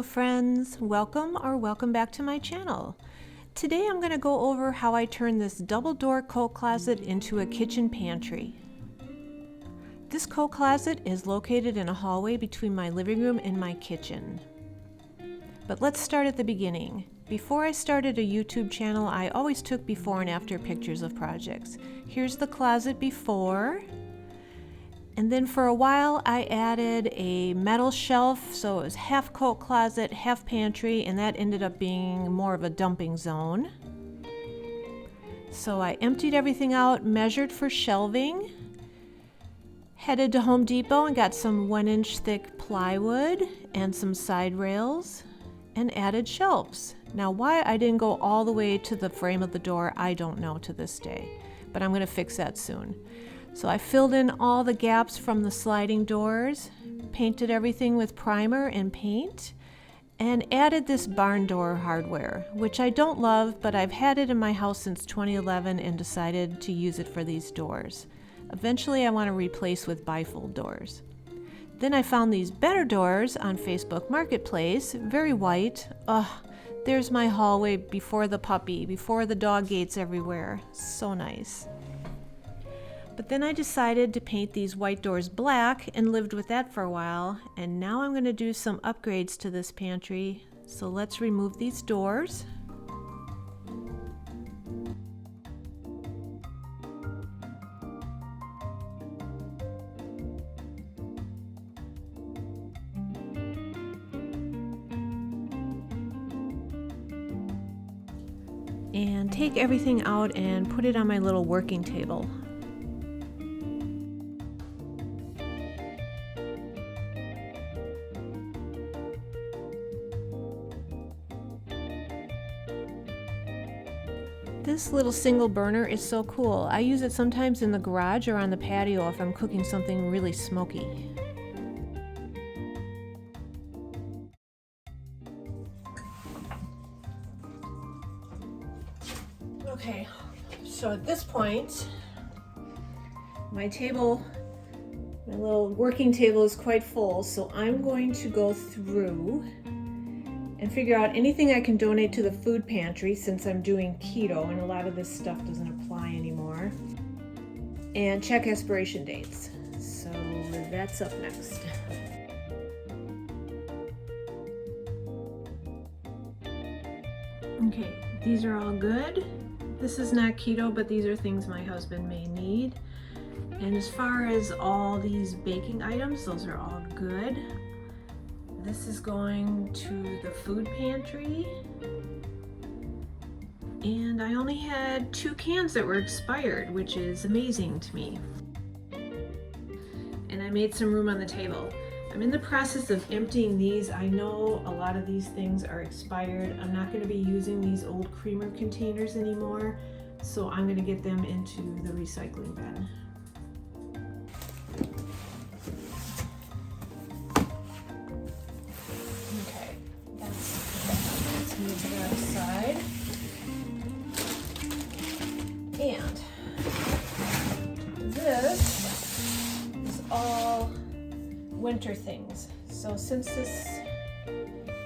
Hello friends, welcome back to my channel. Today I'm going to go over how I turn this double door coat closet into a kitchen pantry. This coat closet is located in a hallway between my living room and my kitchen. But let's start at the beginning. Before I started a YouTube channel, I always took before and after pictures of projects. Here's the closet before. And then for a while I added a metal shelf, so it was half coat closet, half pantry, and that ended up being more of a dumping zone. So I emptied everything out, measured for shelving, headed to Home Depot and got some 1-inch thick plywood and some side rails and added shelves. Now why I didn't go all the way to the frame of the door, I don't know to this day, but I'm going to fix that soon. So I filled in all the gaps from the sliding doors, painted everything with primer and paint, and added this barn door hardware, which I don't love, but I've had it in my house since 2011 and decided to use it for these doors. Eventually I want to replace with bifold doors. Then I found these better doors on Facebook Marketplace, very white. There's my hallway before the puppy, before the dog gates everywhere. So nice. But then I decided to paint these white doors black and lived with that for a while, and now I'm going to do some upgrades to this pantry. So let's remove these doors. And take everything out and put it on my little working table. This little single burner is so cool. I use it sometimes in the garage or on the patio if I'm cooking something really smoky. Okay, so at this point, my little working table is quite full, so I'm going to go through and figure out anything I can donate to the food pantry since I'm doing keto and a lot of this stuff doesn't apply anymore, and check expiration dates. So that's up next. Okay, these are all good. This is not keto, but these are things my husband may need. And as far as all these baking items, those are all good. This is going to the food pantry. And I only had 2 cans that were expired, which is amazing to me. And I made some room on the table. I'm in the process of emptying these. I know a lot of these things are expired. I'm not going to be using these old creamer containers anymore, so I'm going to get them into the recycling bin. Okay, let's move that aside. And this is all winter things. So since this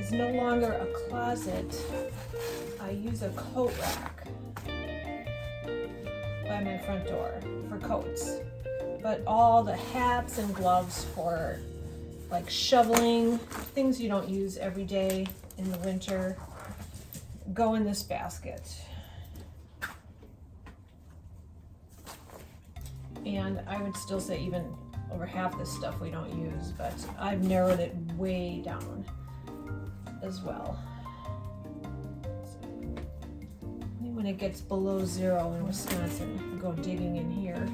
is no longer a closet, I use a coat rack by my front door for coats. But all the hats and gloves for like shoveling, things you don't use every day in the winter, go in this basket. And I would still say even over half this stuff we don't use, but I've narrowed it way down as well. When it gets below 0 in Wisconsin, go digging in here.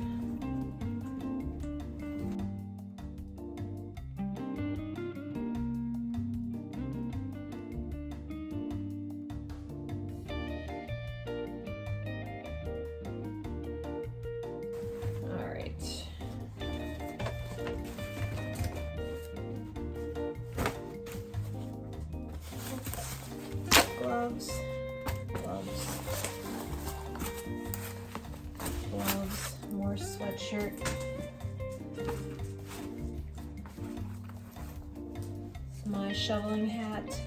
Gloves, more sweatshirt. My my shoveling hat.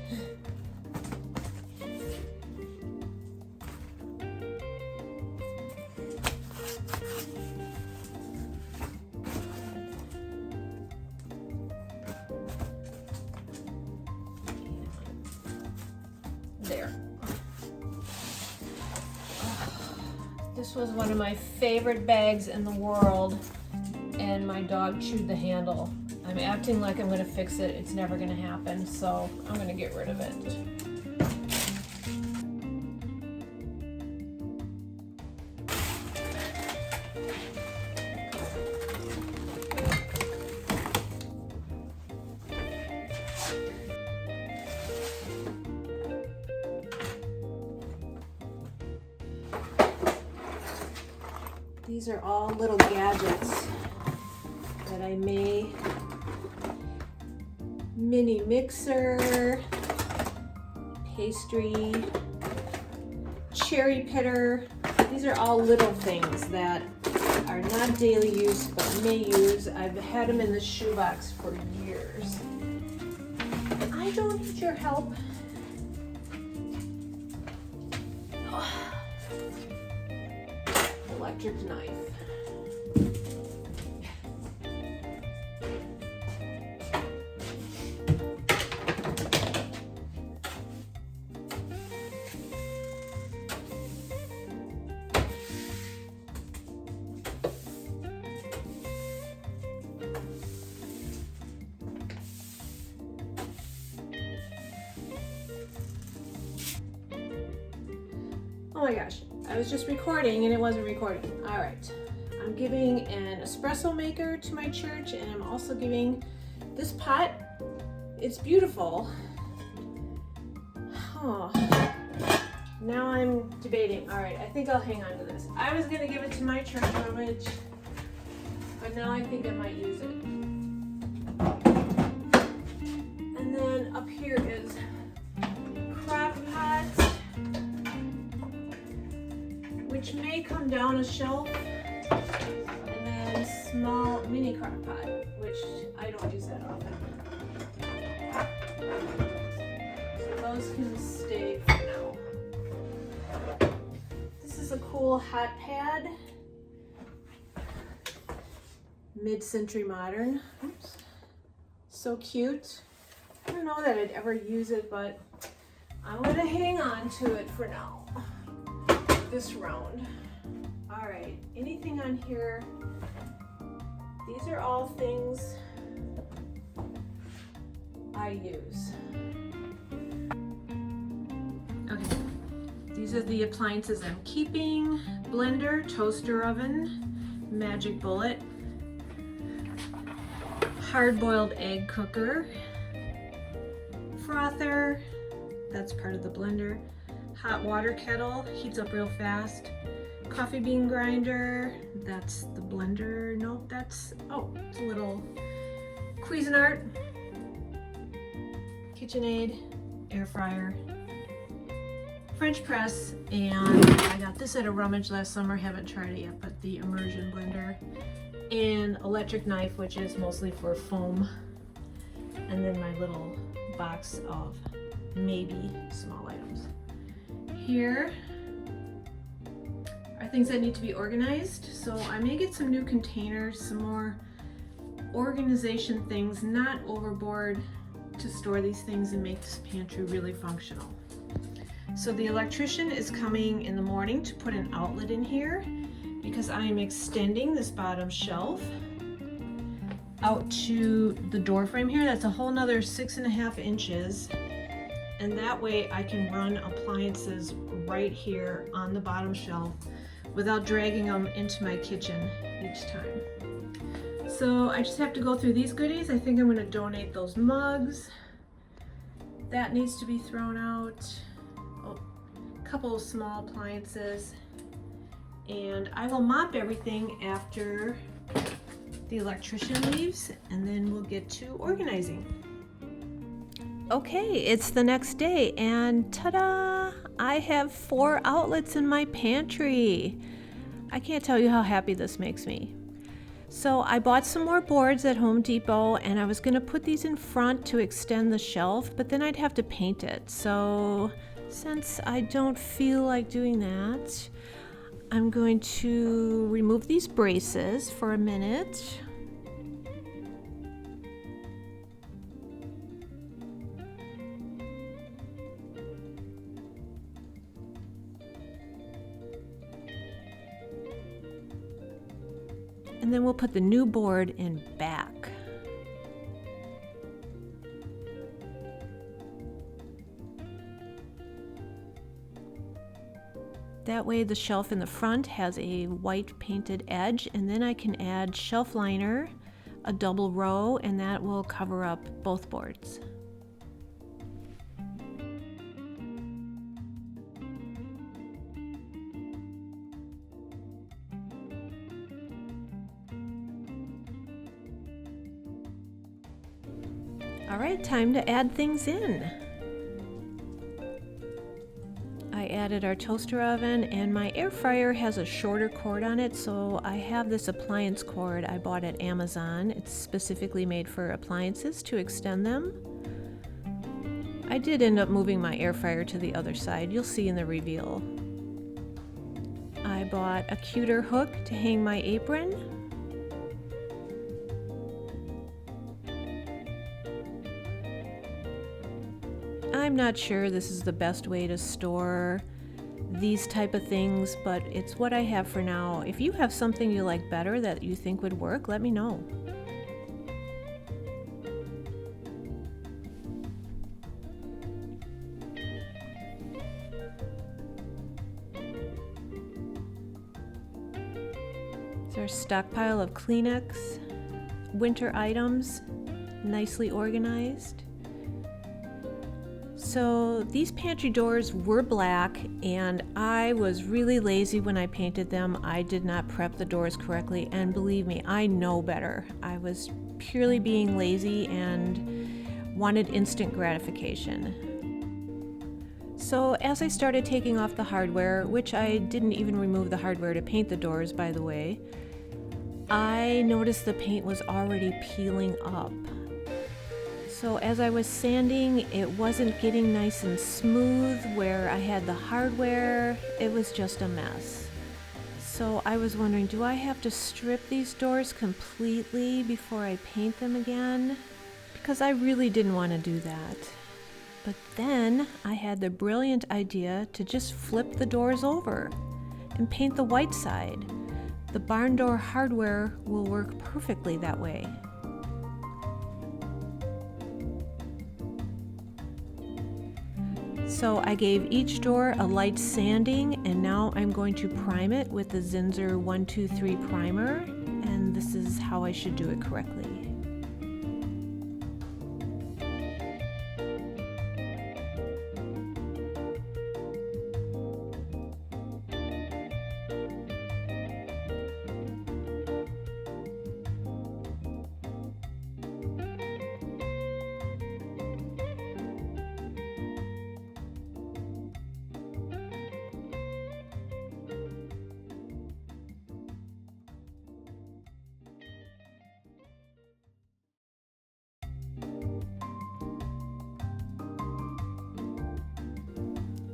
There. This was one of my favorite bags in the world, and my dog chewed the handle. I'm acting like I'm going to fix it. It's never going to happen, so I'm going to get rid of it. These are all little gadgets that I made. Mini mixer, pastry, cherry pitter. These are all little things that are not daily use but may use. I've had them in the shoebox for years. I don't need your help. Electric knife. Oh my gosh, I was just recording and it wasn't recording. All right, I'm giving an espresso maker to my church, and I'm also giving this pot. It's beautiful. Oh, now I'm debating. All right, I think I'll hang on to this. I was gonna give it to my church rummage, but now I think I might use it. And then up here is crock pot, which may come down a shelf, and then small mini crock pot, which I don't use that often. So those can stay for now. This is a cool hot pad, mid-century modern. Oops. So cute. I don't know that I'd ever use it, but I'm gonna hang on to it for now. This round. All right, anything on here? These are all things I use. Okay, these are the appliances I'm keeping. Blender, toaster oven, magic bullet, hard-boiled egg cooker, frother, that's part of the blender, hot water kettle, heats up real fast, coffee bean grinder, that's the blender, nope, that's, oh, it's a little Cuisinart, KitchenAid, air fryer, French press, and I got this at a rummage last summer, haven't tried it yet, but the immersion blender, and electric knife, which is mostly for foam, and then my little box of maybe small items. Here are things that need to be organized, so I may get some new containers, some more organization things, not overboard, to store these things and make this pantry really functional. So the electrician is coming in the morning to put an outlet in here because I am extending this bottom shelf out to the door frame here. That's a whole nother 6.5 inches. And that way I can run appliances right here on the bottom shelf without dragging them into my kitchen each time. So I just have to go through these goodies. I think I'm going to donate those mugs. That needs to be thrown out. Oh, a couple of small appliances. And I will mop everything after the electrician leaves, and then we'll get to organizing. Okay, it's the next day, and ta-da! I have 4 outlets in my pantry. I can't tell you how happy this makes me. So I bought some more boards at Home Depot and I was going to put these in front to extend the shelf, but then I'd have to paint it. So since I don't feel like doing that, I'm going to remove these braces for a minute. And then we'll put the new board in back. That way the shelf in the front has a white painted edge, and then I can add shelf liner, a double row, and that will cover up both boards. All right, time to add things in. I added our toaster oven, and my air fryer has a shorter cord on it, so I have this appliance cord I bought at Amazon. It's specifically made for appliances to extend them. I did end up moving my air fryer to the other side. You'll see in the reveal. I bought a cuter hook to hang my apron. I'm not sure this is the best way to store these type of things, but it's what I have for now. If you have something you like better that you think would work, let me know. It's our stockpile of Kleenex, winter items, nicely organized. So these pantry doors were black, and I was really lazy when I painted them. I did not prep the doors correctly, and believe me, I know better. I was purely being lazy and wanted instant gratification. So as I started taking off the hardware, which I didn't even remove the hardware to paint the doors, by the way, I noticed the paint was already peeling up. So as I was sanding, it wasn't getting nice and smooth where I had the hardware. It was just a mess. So I was wondering, do I have to strip these doors completely before I paint them again? Because I really didn't want to do that. But then I had the brilliant idea to just flip the doors over and paint the white side. The barn door hardware will work perfectly that way. So I gave each door a light sanding, and now I'm going to prime it with the Zinsser 123 primer, and this is how I should do it correctly.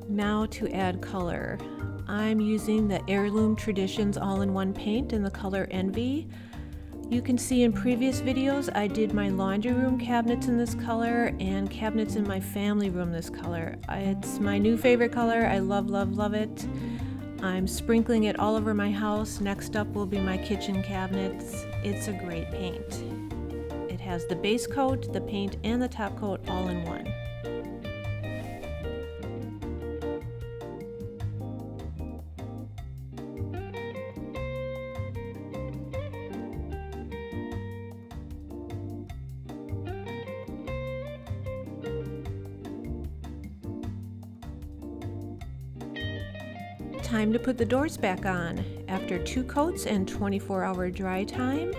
Now to add color. I'm using the Heirloom Traditions all-in-one paint in the color Envy. You can see in previous videos I did my laundry room cabinets in this color and cabinets in my family room this color. It's my new favorite color. I love, love, love it. I'm sprinkling it all over my house. Next up will be my kitchen cabinets. It's a great paint. It has the base coat, the paint, and the top coat all in one. Time to put the doors back on. After 2 coats and 24-hour dry time,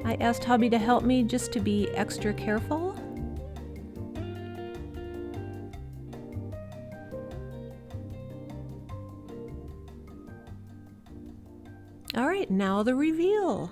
I asked hubby to help me just to be extra careful. All right, now the reveal.